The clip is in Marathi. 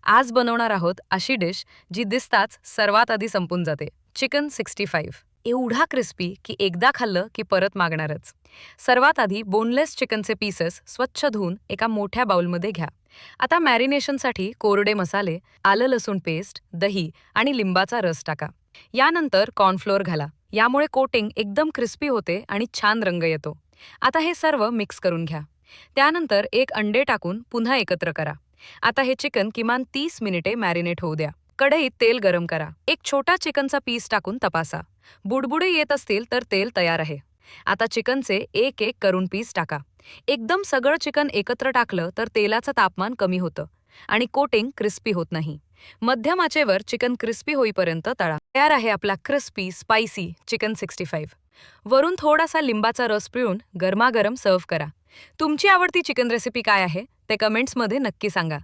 आज बनवणार आहोत अशी डिश जी दिसताच सर्वात आधी संपून जाते. चिकन 65. एवढा क्रिस्पी की एकदा खाल्लं की परत मागणारच. सर्वात आधी बोनलेस चिकनचे पीसेस स्वच्छ धुवून एका मोठ्या बाउलमध्ये घ्या. आता मॅरिनेशनसाठी कोरडे मसाले, आलं लसूण पेस्ट, दही आणि लिंबाचा रस टाका. यानंतर कॉर्नफ्लोअर घाला. यामुळे कोटिंग एकदम क्रिस्पी होते आणि छान रंग येतो. आता हे सर्व मिक्स करून घ्या. त्यानंतर एक अंडे टाकून पुन्हा एकत्र करा. आता हे चिकन किमान 30 मिनिटे मॅरिनेट होऊ द्या. कढईत तेल गरम करा. एक छोटा चिकनचा पीस टाकून तपासा. बुडबुडे येत असतील तर तेल तयार आहे. आता चिकनचे एक एक करून पीस टाका. एकदम सगळं चिकन एकत्र टाकलं तर तेलाचं तापमान कमी होतं आणि कोटिंग क्रिस्पी होत नाही. मध्यम आचेवर चिकन क्रिस्पी होईपर्यंत तळा. तयार आहे आपला क्रिस्पी स्पायसी चिकन 65. वरून थोडासा लिंबाचा रस पिळून गरमागरम सर्व्ह करा. तुमची आवडती चिकन रेसिपी काय आहे ते कमेंट्समध्ये नक्की सांगा.